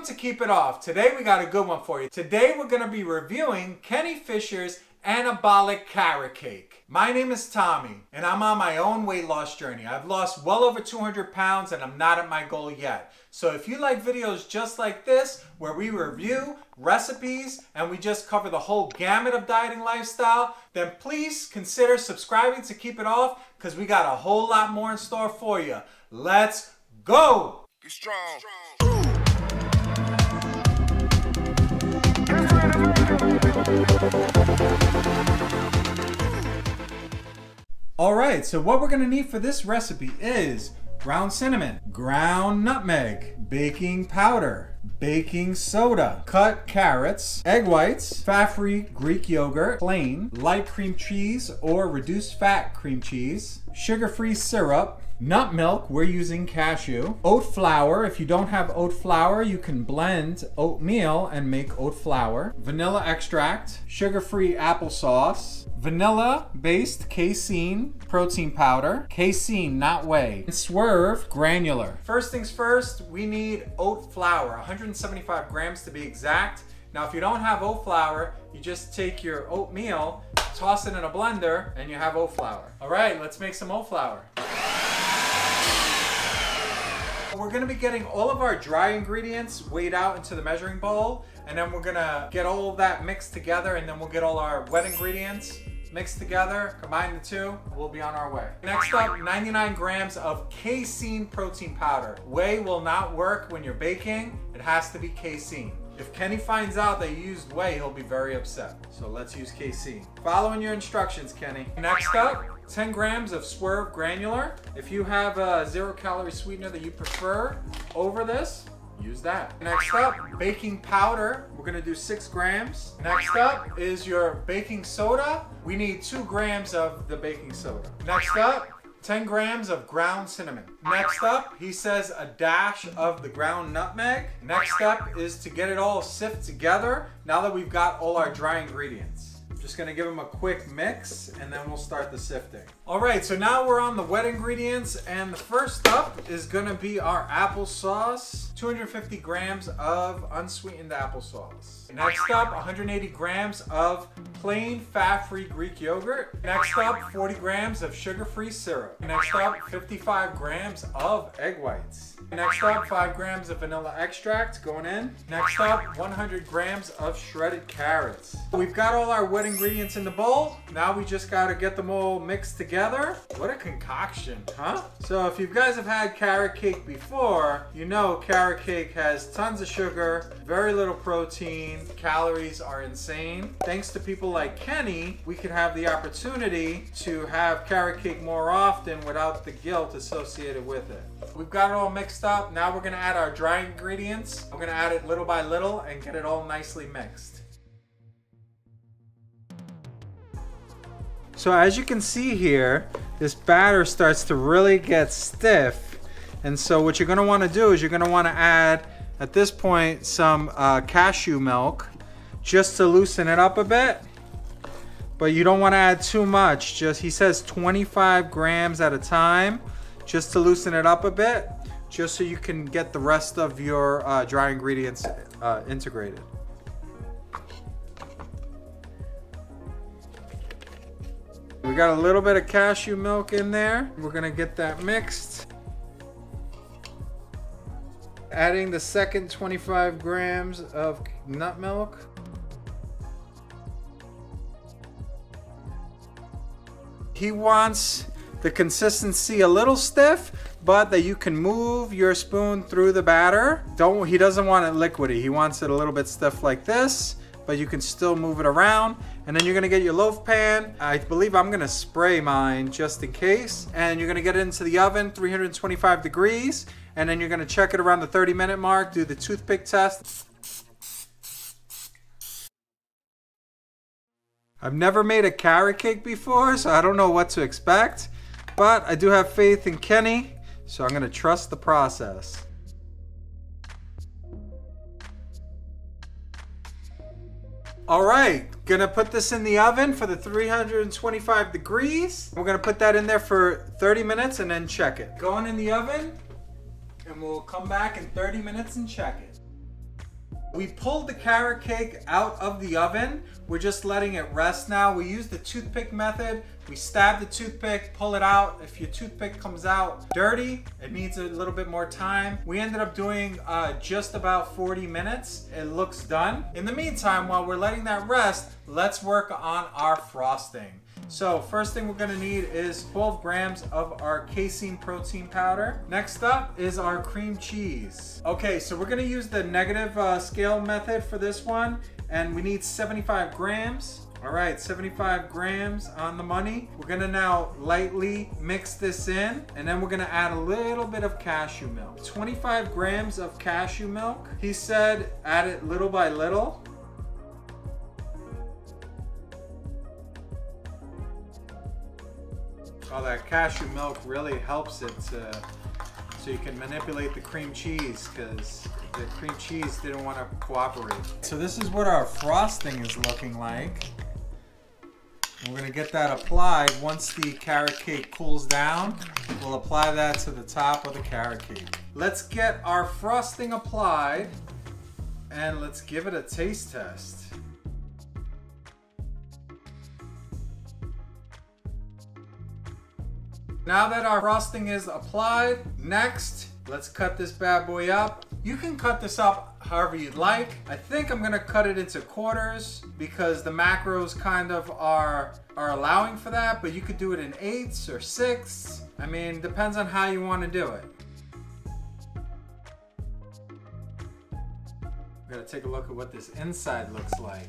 Welcome to Keep It Off. Today we got a good one for you. Today we're going to be reviewing Kenny Fischer's Anabolic Carrot Cake. My name is Tommy and I'm on my own weight loss journey. I've lost well over 200 pounds and I'm not at my goal yet. So if you like videos just like this, where we review recipes and we just cover the whole gamut of dieting lifestyle, then please consider subscribing to Keep It Off because we got a whole lot more in store for you. Let's go! Be strong. Alright, so what we're going to need for this recipe is ground cinnamon, ground nutmeg, baking powder, baking soda, cut carrots, egg whites, fat-free Greek yogurt, plain, light cream cheese or reduced fat cream cheese, sugar-free syrup, nut milk, we're using cashew, oat flour. If you don't have oat flour, you can blend oatmeal and make oat flour, vanilla extract, sugar-free applesauce, vanilla-based casein protein powder, casein, not whey, and Swerve granular. First things first, we need oat flour, 175 grams to be exact. Now, if you don't have oat flour, you just take your oatmeal, toss it in a blender, and you have oat flour. All right, let's make some oat flour. We're gonna be getting all of our dry ingredients weighed out into the measuring bowl, and then we're gonna get all of that mixed together, and then we'll get all our wet ingredients mixed together, combine the two, we'll be on our way. Next up, 99 grams of casein protein powder. Whey will not work when you're baking, it has to be casein. If Kenny finds out that you used whey, he'll be very upset. So let's use casein. Following your instructions, Kenny. Next up, 10 grams of Swerve granular. If you have a 0-calorie sweetener that you prefer over this, use that. Next up, baking powder. We're gonna do 6 grams. Next up is your baking soda. We need 2 grams of the baking soda. Next up, 10 grams of ground cinnamon. Next up, he says a dash of the ground nutmeg. Next step is to get it all sifted together now that we've got all our dry ingredients. Just gonna give them a quick mix and then we'll start the sifting. All right, so now we're on the wet ingredients and the first up is gonna be our applesauce. 250 grams of unsweetened applesauce. Next up, 180 grams of plain fat-free Greek yogurt. Next up, 40 grams of sugar-free syrup. Next up, 55 grams of egg whites. Next up, 5 grams of vanilla extract going in. Next up, 100 grams of shredded carrots. We've got all our wet ingredients in the bowl. Now we just gotta get them all mixed together. What a concoction, huh? So if you guys have had carrot cake before, you know carrot cake has tons of sugar, very little protein, calories are insane. Thanks to people like Kenny, we could have the opportunity to have carrot cake more often without the guilt associated with it. We've got it all mixed up. Now we're gonna add our dry ingredients. We're gonna add it little by little and get it all nicely mixed. So as you can see here, this batter starts to really get stiff. And so what you're gonna wanna do is you're gonna wanna add, at this point, some cashew milk just to loosen it up a bit. But you don't wanna add too much. He says 25 grams at a time, just to loosen it up a bit, just so you can get the rest of your dry ingredients integrated. We got a little bit of cashew milk in there. We're gonna get that mixed. Adding the second 25 grams of nut milk. He wants the consistency a little stiff, but that you can move your spoon through the batter. He doesn't want it liquidy. He wants it a little bit stiff like this, but you can still move it around. And then you're gonna get your loaf pan. I believe I'm gonna spray mine just in case. And you're gonna get it into the oven, 325 degrees. And then you're gonna check it around the 30-minute mark, do the toothpick test. I've never made a carrot cake before, so I don't know what to expect. But I do have faith in Kenny, so I'm gonna trust the process. All right, gonna put this in the oven for the 325 degrees. We're gonna put that in there for 30 minutes and then check it. Going in the oven, and we'll come back in 30 minutes and check it. We pulled the carrot cake out of the oven. We're just letting it rest now. We use the toothpick method. We stab the toothpick, pull it out. If your toothpick comes out dirty, it needs a little bit more time. We ended up doing just about 40 minutes. It looks done. In the meantime, while we're letting that rest, let's work on our frosting. So first thing we're gonna need is 12 grams of our casein protein powder. Next up is our cream cheese. Okay, so we're gonna use the negative scale method for this one, and we need 75 grams. All right, 75 grams on the money. We're gonna now lightly mix this in, and then we're gonna add a little bit of cashew milk. 25 grams of cashew milk. He said add it little by little. Oh, that cashew milk really helps it so you can manipulate the cream cheese, because the cream cheese didn't want to cooperate. So this is what our frosting is looking like. We're gonna get that applied. Once the carrot cake cools down, we'll apply that to the top of the carrot cake. Let's get our frosting applied and let's give it a taste test. Now that our frosting is applied, next, let's cut this bad boy up. You can cut this up however you'd like. I think I'm gonna cut it into quarters because the macros kind of are allowing for that, but you could do it in 8s or 6. I mean, depends on how you wanna do it. We gotta take a look at what this inside looks like.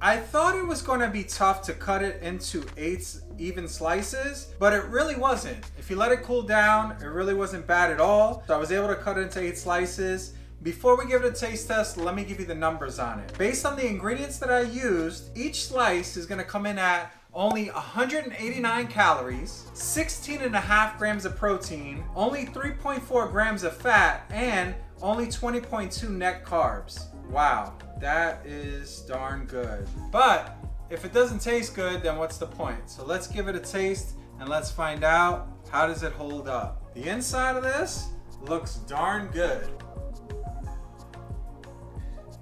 I thought it was going to be tough to cut it into 8 even slices, but it really wasn't. If you let it cool down, it really wasn't bad at all. So I was able to cut it into 8 slices. Before we give it a taste test, let me give you the numbers on it. Based on the ingredients that I used, each slice is going to come in at only 189 calories, 16.5 grams of protein, only 3.4 grams of fat, and only 20.2 net carbs. Wow, that is darn good. But if it doesn't taste good, then what's the point? So let's give it a taste and let's find out how does it hold up. The inside of this looks darn good.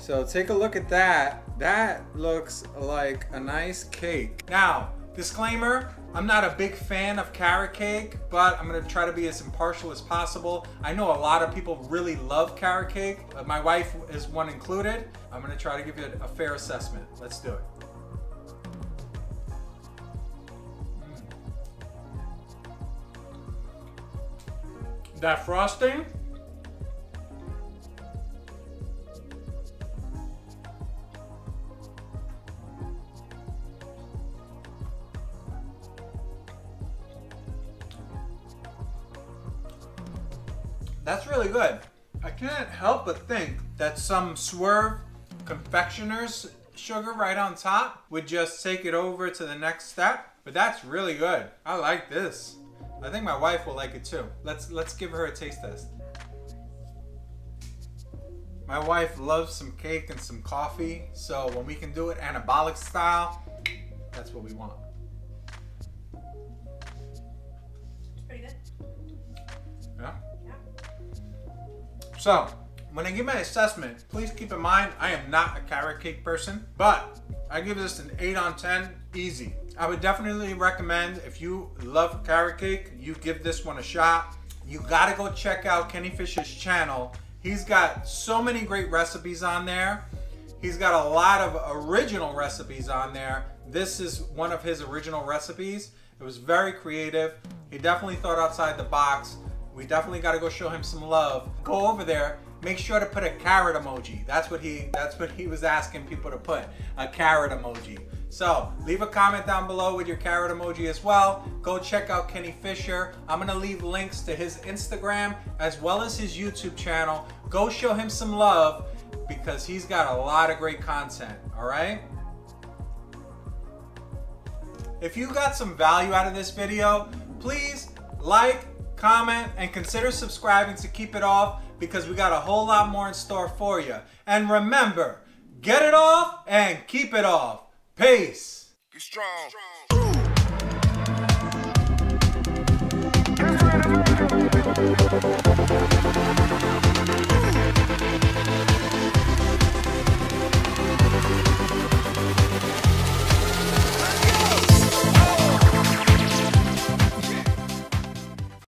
So take a look at that. That looks like a nice cake. Now, disclaimer, I'm not a big fan of carrot cake, but I'm gonna try to be as impartial as possible. I know a lot of people really love carrot cake. My wife is one included. I'm gonna try to give you a fair assessment. Let's do it. That frosting, that's really good. I can't help but think that some Swerve confectioner's sugar right on top would just take it over to the next step, but that's really good. I like this. I think my wife will like it too. Let's give her a taste test. My wife loves some cake and some coffee, so when we can do it anabolic style, that's what we want. It's pretty good. Yeah? So, when I give my assessment, please keep in mind, I am not a carrot cake person, but I give this an 8 on 10, easy. I would definitely recommend, if you love carrot cake, you give this one a shot. You gotta go check out Kenny Fisher's channel. He's got so many great recipes on there. He's got a lot of original recipes on there. This is one of his original recipes. It was very creative. He definitely thought outside the box. We definitely got to go show him some love. Go over there, make sure to put a carrot emoji. That's what he was asking people to put, a carrot emoji. So leave a comment down below with your carrot emoji as well. Go check out Kenny Fisher. I'm gonna leave links to his Instagram as well as his YouTube channel. Go show him some love because he's got a lot of great content, all right? If you got some value out of this video, please like, comment, and consider subscribing to keep it off because we got a whole lot more in store for you. And remember, get it off and keep it off. Peace. Be strong. Bye.